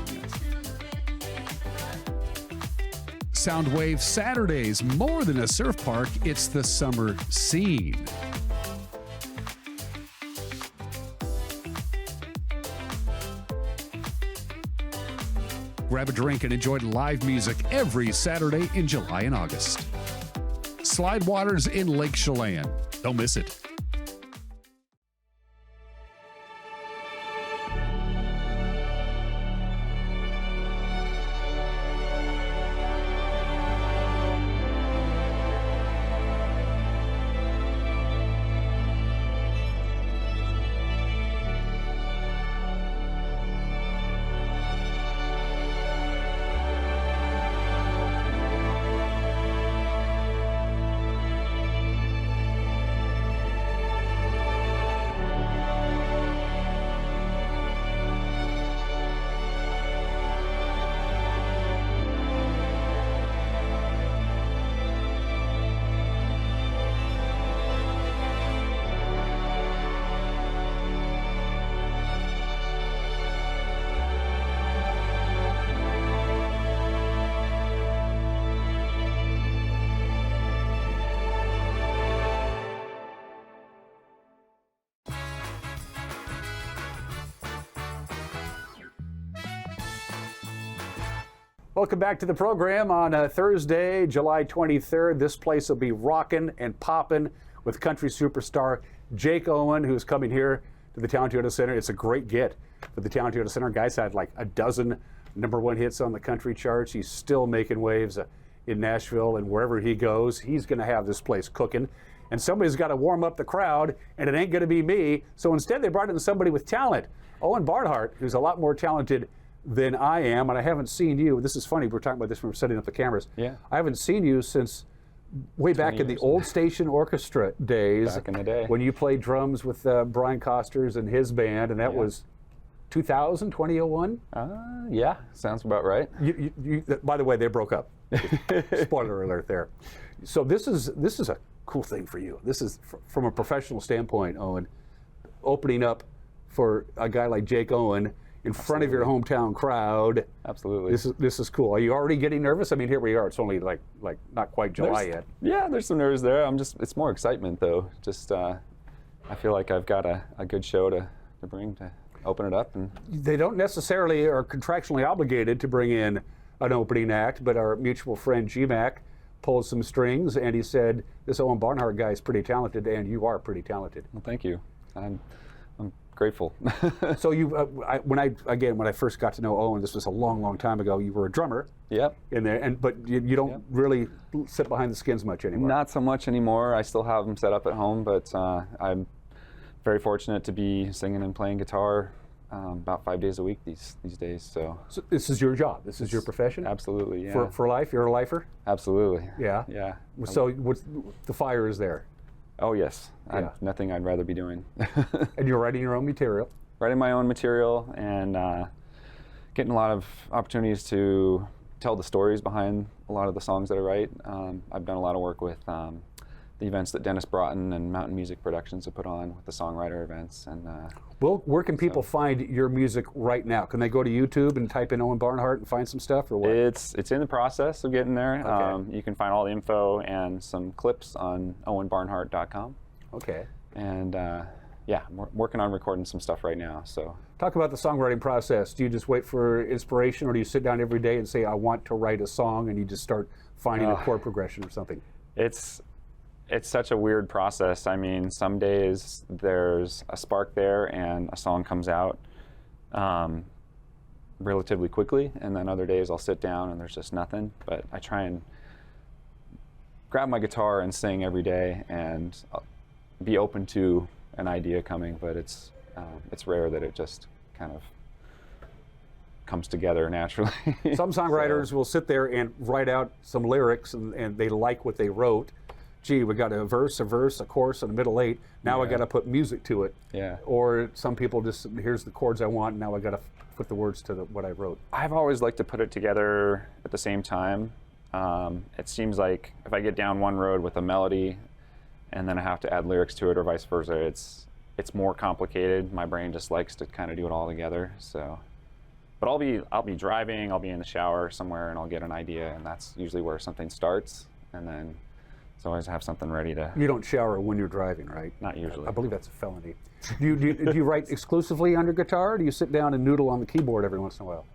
Soundwave Saturdays, more than a surf park, it's the summer scene. Grab a drink and enjoy live music every Saturday in July and August. Slide Waters in Lake Chelan. Don't miss it. Welcome back to the program on Thursday, July 23rd. This place will be rocking and popping with country superstar Jake Owen, who's coming here to the Town Toyota Center. It's a great get for the Town Toyota Center. Guy's had like a dozen #1 hits on the country charts. He's still making waves in Nashville, and wherever he goes, he's going to have this place cooking. And somebody's got to warm up the crowd, and it ain't going to be me. So instead, they brought in somebody with talent, Owen Barnhart, who's a lot more talented than I am, and I haven't seen you. This is funny, we're talking about this when we're setting up the cameras. Yeah. I haven't seen you since way back in the old station orchestra days. Back in the day. When you played drums with Brian Costers and his band, and that was 2000, 2001? Yeah, sounds about right. By the way, they broke up. Spoiler alert there. So this is a cool thing for you. This is, from a professional standpoint, Owen, opening up for a guy like Jake Owen in front of your hometown crowd. Absolutely. This is cool. Are you already getting nervous? I mean, here we are. It's only like not quite July yet. Yeah, there's some nerves there. It's more excitement though. Just I feel like I've got a good show to bring to open it up. And they don't necessarily are contractually obligated to bring in an opening act, but our mutual friend G-Mac pulled some strings, and he said, this Owen Barnhart guy is pretty talented, and you are pretty talented. Well, thank you. I'm grateful. So you, when I first got to know Owen, this was a long time ago. You were a drummer. Yep. In there, but you don't really sit behind the skins much anymore. Not so much anymore. I still have them set up at home, but I'm very fortunate to be singing and playing guitar about 5 days a week these days. So this is your job. This is your profession. Absolutely. Yeah. For life, you're a lifer. Absolutely. Yeah. Yeah. So the fire is there. Oh yes. Yeah. Nothing I'd rather be doing. And you're writing your own material. Writing my own material and getting a lot of opportunities to tell the stories behind a lot of the songs that I write. I've done a lot of work with the events that Dennis Broughton and Mountain Music Productions have put on with the songwriter events. And well, where can people find your music right now? Can they go to YouTube and type in Owen Barnhart and find some stuff, or what? It's in the process of getting there. Okay. You can find all the info and some clips on owenbarnhart.com. Okay. And yeah, I'm working on recording some stuff right now. So talk about the songwriting process. Do you just wait for inspiration, or do you sit down every day and say, I want to write a song, and you just start finding a chord progression or something? It's such a weird process. I mean, some days there's a spark there and a song comes out relatively quickly, and then other days I'll sit down and there's just nothing. But I try and grab my guitar and sing every day and be open to an idea coming, but it's it's rare that it just kind of comes together naturally. Some songwriters will sit there and write out some lyrics, and they like what they wrote. Gee, we got a verse, a chorus, and a middle eight. Now I got to put music to it. Yeah. Or some people just, here's the chords I want, and now I got to put the words to what I wrote. I've always liked to put it together at the same time. It seems like if I get down one road with a melody, and then I have to add lyrics to it, or vice versa, it's more complicated. My brain just likes to kind of do it all together. So, but I'll be driving, I'll be in the shower somewhere, and I'll get an idea, and that's usually where something starts, and then. So always have something ready to. You don't shower when you're driving, right? Not usually. I believe that's a felony. Do you write exclusively on your guitar, or do you sit down and noodle on the keyboard every once in a while?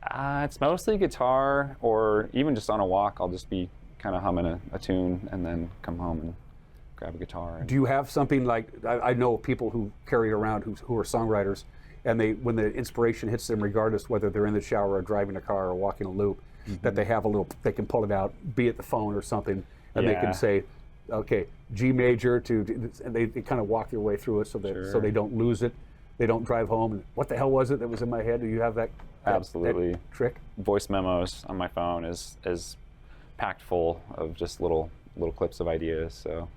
It's mostly guitar, or even just on a walk, I'll just be kind of humming a tune and then come home and grab a guitar. Do you have something like, I know people who carry it around who are songwriters, and when the inspiration hits them, regardless whether they're in the shower or driving a car or walking a loop, that they have they can pull it out, be it the phone or something, and they can say, okay, G major and they kind of walk their way through it so they don't lose it. They don't drive home and what the hell was it that was in my head? Do you have that Absolutely. That trick? Voice memos on my phone is packed full of just little clips of ideas. So,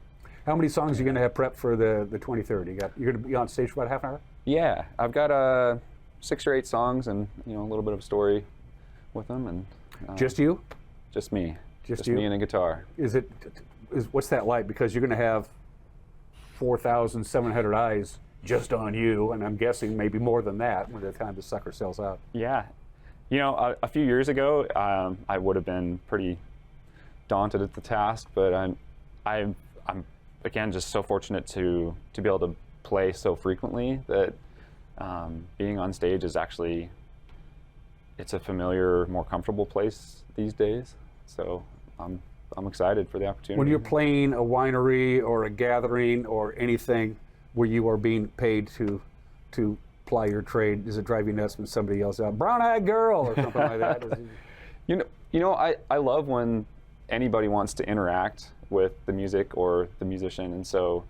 how many songs are you going to have prepped for the 23rd? You're going to be on stage for about half an hour? Yeah, I've got 6 or 8 songs and a little bit of a story with them, and just you? Just me. Just you? Me and a guitar. What's that like? Because you're going to have 4,700 eyes just on you, and I'm guessing maybe more than that when the time the sucker sells out. Yeah. A few years ago, I would have been pretty daunted at the task, but I'm again just so fortunate to be able to play so frequently that being on stage is actually, it's a familiar, more comfortable place these days. So I'm excited for the opportunity. When you're playing a winery or a gathering or anything where you are being paid to ply your trade, does it drive you nuts when somebody yells out "brown-eyed girl" or something like that? I love when anybody wants to interact with the music or the musician, and so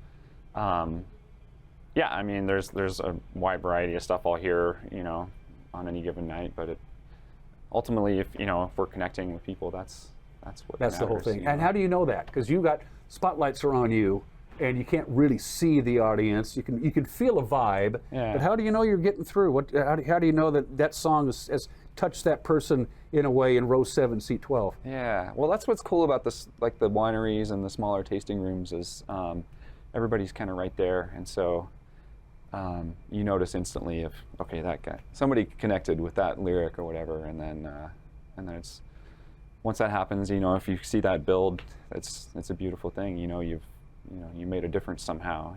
yeah, I mean there's a wide variety of stuff I'll hear on any given night, but ultimately if we're connecting with people, that's what that's matters, the whole thing. And how do you know that? Because you got spotlights are on you, and you can't really see the audience. You can feel a vibe, but how do you know you're getting through? How do you know that song has touched that person in a way in row 7, seat 12? Yeah, well, that's what's cool about this, like the wineries and the smaller tasting rooms, is everybody's kind of right there, and so you notice instantly if that guy, somebody connected with that lyric or whatever, and then it's. Once that happens, if you see that build, it's a beautiful thing. You made a difference somehow.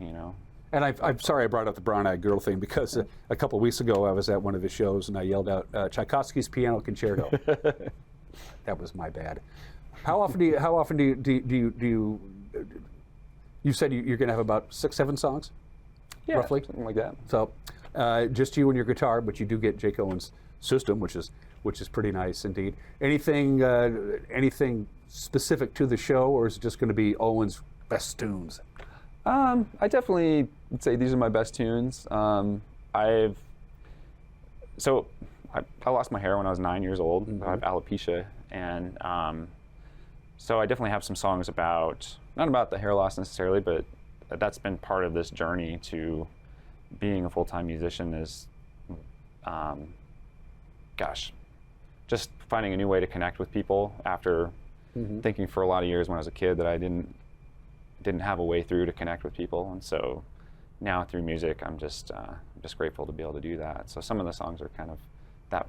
And I'm sorry I brought up the brown-eyed girl thing because a couple weeks ago I was at one of his shows and I yelled out Tchaikovsky's Piano Concerto. That was my bad. How often do you? You said you're going to have about 6-7 songs, roughly, something like that. So just you and your guitar, but you do get Jake Owen's system, which is pretty nice indeed. Anything specific to the show, or is it just going to be Owen's best tunes? I definitely would say these are my best tunes. I lost my hair when I was 9 years old. I have alopecia, and so I definitely have some songs not about the hair loss necessarily, but that's been part of this journey to being a full-time musician is, just finding a new way to connect with people after thinking for a lot of years when I was a kid that I didn't have a way through to connect with people, and so now through music I'm just grateful to be able to do that. So some of the songs are kind of that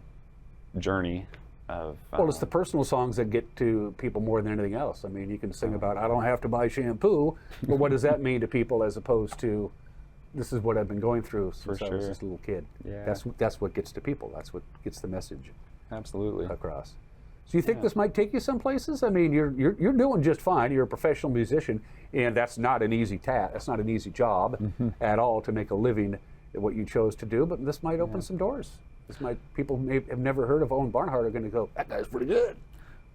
journey of well, it's the personal songs that get to people more than anything else. I mean, you can sing about I don't have to buy shampoo, but what does that mean to people as opposed to this is what I've been going through since I was just a little kid. Yeah. That's what gets to people. That's what gets the message absolutely across. So you think this might take you some places? I mean, you're doing just fine. You're a professional musician, and that's not an easy task. That's not an easy job at all to make a living at what you chose to do. But this might open some doors. People may have never heard of Owen Barnhart are going to go, that guy's pretty good.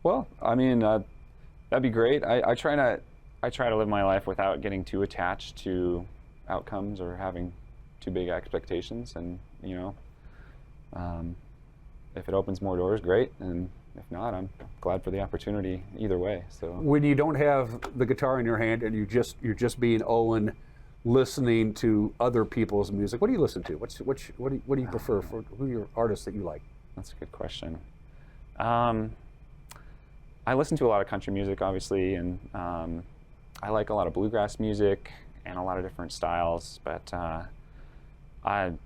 Well, I mean, that'd be great. I try to live my life without getting too attached to outcomes or having too big expectations, and you know, if it opens more doors, great, and if not, I'm glad for the opportunity either way. So when you don't have the guitar in your hand and you're just being Owen, listening to other people's music, what do you listen to? What do you prefer? For who are your artists that you like? That's a good question. I listen to a lot of country music, obviously, and I like a lot of bluegrass music and a lot of different styles. But I'm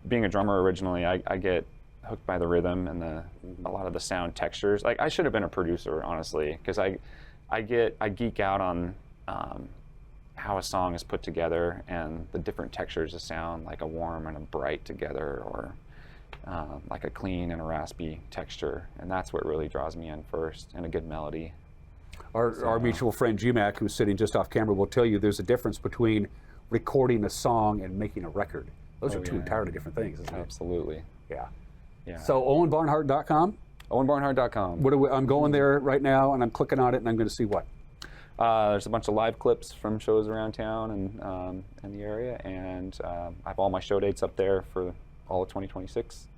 being a drummer originally. I get hooked by the rhythm and a lot of the sound textures. Like, I should have been a producer, honestly, because I geek out on how a song is put together and the different textures of sound, like a warm and a bright together, or like a clean and a raspy texture, and that's what really draws me in first, and a good melody. Our mutual friend GMAC, who's sitting just off camera, will tell you there's a difference between recording a song and making a record. Those are two entirely different things, isn't it? Absolutely. Yeah. Yeah. So OwenBarnhart.com? OwenBarnhart.com. I'm going there right now, and I'm clicking on it, and I'm going to see what? There's a bunch of live clips from shows around town and in the area, and I have all my show dates up there for all of 2026.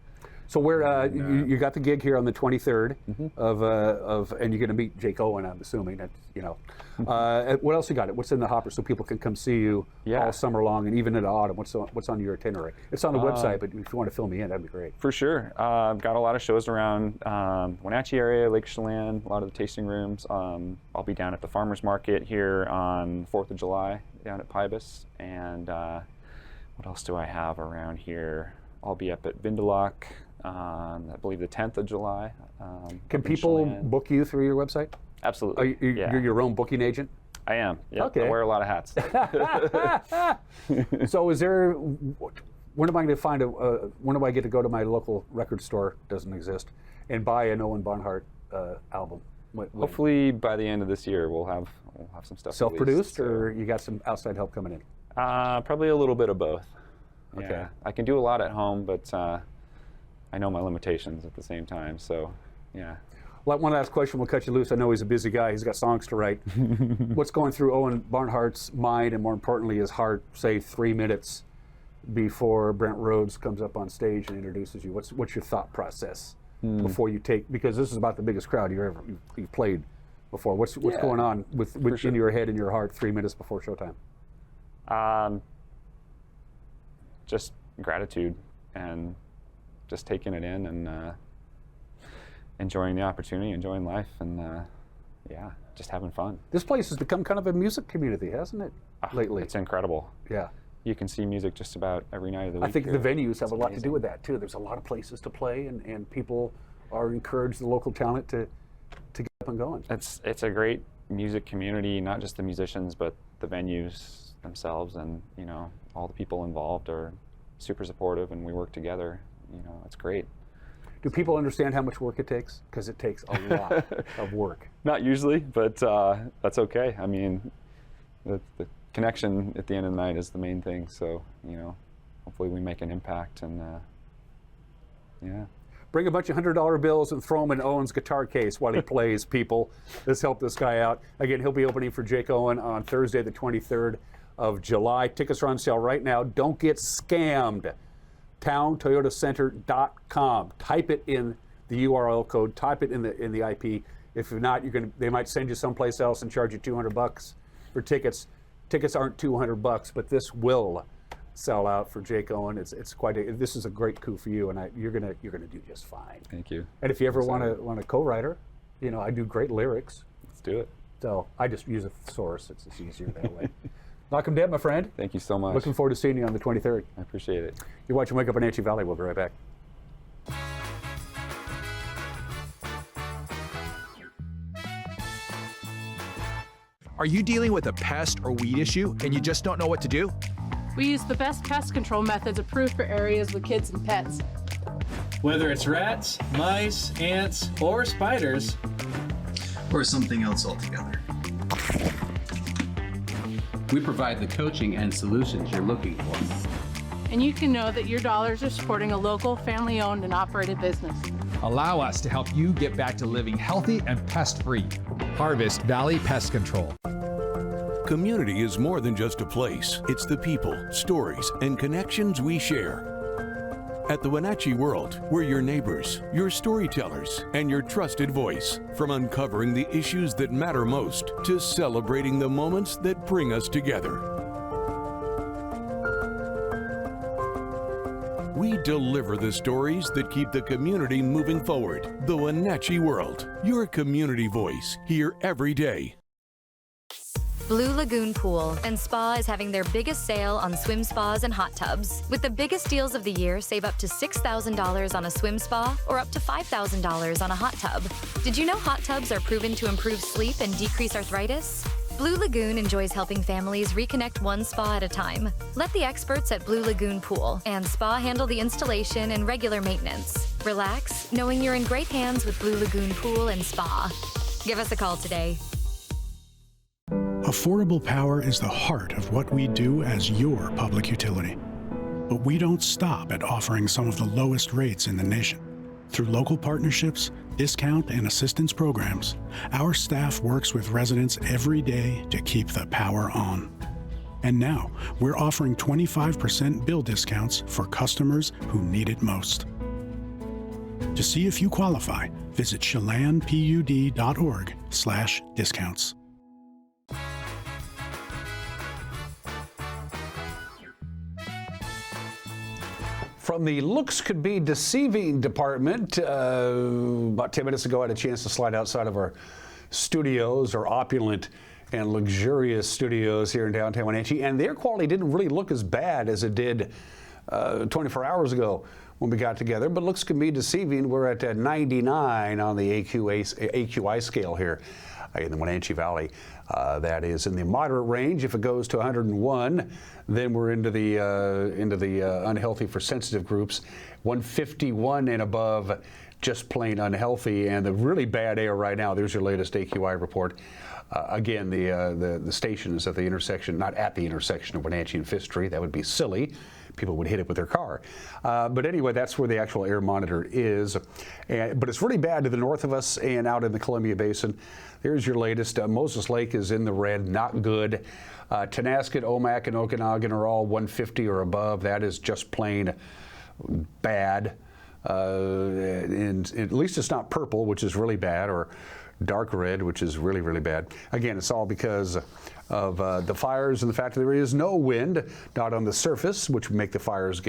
So where you got the gig here on the 23rd of and you're going to meet Jake Owen, I'm assuming. That, you know, what else you got? What's in the hopper so people can come see you all summer long and even in the autumn? What's on your itinerary? It's on the website, but if you want to fill me in, that'd be great. For sure. I've got a lot of shows around Wenatchee area, Lake Chelan, a lot of the tasting rooms. I'll be down at the Farmers Market here on 4th of July down at Pybus. And what else do I have around here? I'll be up at Vindalak. I believe the 10th of July. Can people book you through your website? Absolutely. You're your own booking agent? I am. Yep. Okay. I wear a lot of hats. So is there, when am I going to find when do I get to go to my local record store, doesn't exist, and buy an Owen Barnhart album? Hopefully by the end of this year we'll have some stuff. Self-produced, or you got some outside help coming in? Probably a little bit of both. Okay. Yeah. I can do a lot at home, but I know my limitations at the same time, so yeah. Well, one last question, we'll cut you loose. I know he's a busy guy, he's got songs to write. What's going through Owen Barnhart's mind, and more importantly his heart, say 3 minutes before Brent Rhodes comes up on stage and introduces you? What's your thought process before you take, because this is about the biggest crowd you've played before. What's going on in your head and your heart 3 minutes before showtime? Just gratitude and just taking it in and enjoying the opportunity, enjoying life, and just having fun. This place has become kind of a music community, hasn't it, lately? It's incredible. Yeah. You can see music just about every night of the week. I think here. the venues have a lot to do with that, too. There's a lot of places to play, and people are encouraged, the local talent, to get up and going. It's a great music community, not just the musicians, but the venues themselves, and you know, all the people involved are super supportive, and we work together. You know, it's great. Do people understand how much work it takes? Because it takes a lot of work. Not usually, but that's okay. I mean, the connection at the end of the night is the main thing. So, you know, hopefully we make an impact, and yeah. Bring a bunch of $100 bills and throw them in Owen's guitar case while he plays, people. Let's help this guy out. Again, he'll be opening for Jake Owen on Thursday, the 23rd of July. Tickets are on sale right now. Don't get scammed. TownToyotaCenter.com. Type it in the URL code. Type it in the IP. If not, they might send you someplace else and charge you $200 for tickets. Tickets aren't $200, but this will sell out for Jake Owen. It's quite this is a great coup for you, and you're gonna do just fine. Thank you. And if you ever want a co-writer, you know, I do great lyrics. Let's do it. So I just use a source. It's easier that way. Knock 'em dead, my friend. Thank you so much. Looking forward to seeing you on the 23rd. I appreciate it. You're watching Wake Up Wenatchee Valley. We'll be right back. Are you dealing with a pest or weed issue and you just don't know what to do? We use the best pest control methods approved for areas with kids and pets. Whether it's rats, mice, ants, or spiders, or something else altogether, we provide the coaching and solutions you're looking for. And you can know that your dollars are supporting a local, family-owned and operated business. Allow us to help you get back to living healthy and pest-free. Harvest Valley Pest Control. Community is more than just a place. It's the people, stories, and connections we share. At the Wenatchee World, we're your neighbors, your storytellers, and your trusted voice. From uncovering the issues that matter most to celebrating the moments that bring us together. We deliver the stories that keep the community moving forward. The Wenatchee World, your community voice, here every day. Blue Lagoon Pool and Spa is having their biggest sale on swim spas and hot tubs. With the biggest deals of the year, save up to $6,000 on a swim spa or up to $5,000 on a hot tub. Did you know hot tubs are proven to improve sleep and decrease arthritis? Blue Lagoon enjoys helping families reconnect one spa at a time. Let the experts at Blue Lagoon Pool and Spa handle the installation and regular maintenance. Relax, knowing you're in great hands with Blue Lagoon Pool and Spa. Give us a call today. Affordable power is the heart of what we do as your public utility. But we don't stop at offering some of the lowest rates in the nation. Through local partnerships, discount and assistance programs, our staff works with residents every day to keep the power on. And now, we're offering 25% bill discounts for customers who need it most. To see if you qualify, visit chelanpud.org/discounts. From the looks could be deceiving department, about 10 minutes ago I had a chance to slide outside of our studios, our opulent and luxurious studios here in downtown Wenatchee, and the air quality didn't really look as bad as it did 24 hours ago when we got together, but looks can be deceiving. We're at 99 on the AQI scale here in the Wenatchee Valley. That is in the moderate range. If it goes to 101, then we're into the unhealthy for sensitive groups. 151 and above, just plain unhealthy. And the really bad air right now, there's your latest AQI report. Again, the station is at the intersection, not at the intersection of Wenatchee and Fifth Street. That would be silly. People would hit it with their car. But anyway, that's where the actual air monitor is. But it's really bad to the north of us and out in the Columbia Basin. There's your latest. Moses Lake is in the red, not good. Tenasket, Omak, and Okanagan are all 150 or above. That is just plain bad. And at least it's not purple, which is really bad, or dark red, which is really, really bad. Again, it's all because of the fires and the fact that there is no wind, not on the surface, which would make the fires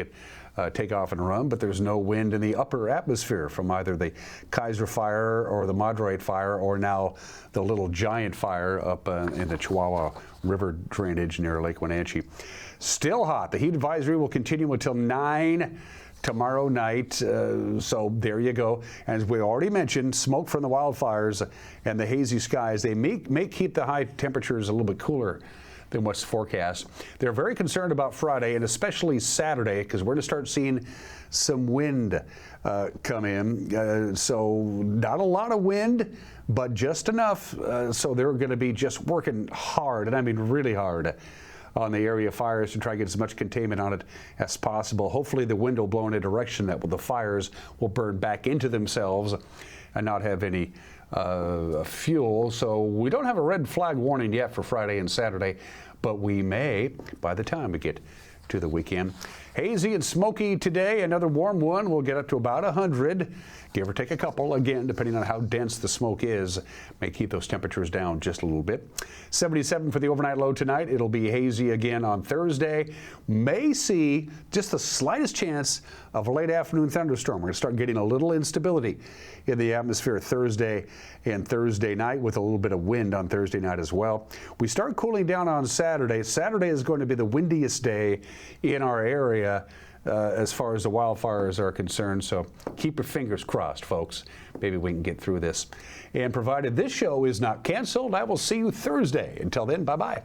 take off and run, but there's no wind in the upper atmosphere from either the Kaiser fire or the Moderate fire or now the Little Giant fire up in the Chihuahua River drainage near Lake Wenatchee. Still hot. The heat advisory will continue until 9 tomorrow night, so there you go. As we already mentioned, smoke from the wildfires and the hazy skies, they may keep the high temperatures a little bit cooler than what's forecast. They're very concerned about Friday and especially Saturday because we're going to start seeing some wind come in. So not a lot of wind, but just enough. So they're going to be just working hard, and I mean really hard, on the area fires to try to get as much containment on it as possible. Hopefully the wind will blow in a direction that the fires will burn back into themselves and not have any fuel. So we don't have a red flag warning yet for Friday and Saturday, but we may by the time we get to the weekend. Hazy and smoky today. Another warm one. We'll get up to about 100, give or take a couple. Again, depending on how dense the smoke is, may keep those temperatures down just a little bit. 77 for the overnight low tonight. It'll be hazy again on Thursday. May see just the slightest chance of a late afternoon thunderstorm. We're going to start getting a little instability in the atmosphere Thursday and Thursday night with a little bit of wind on Thursday night as well. We start cooling down on Saturday. Saturday is going to be the windiest day in our area as far as the wildfires are concerned. So keep your fingers crossed, folks. Maybe we can get through this. And provided this show is not canceled, I will see you Thursday. Until then, bye-bye.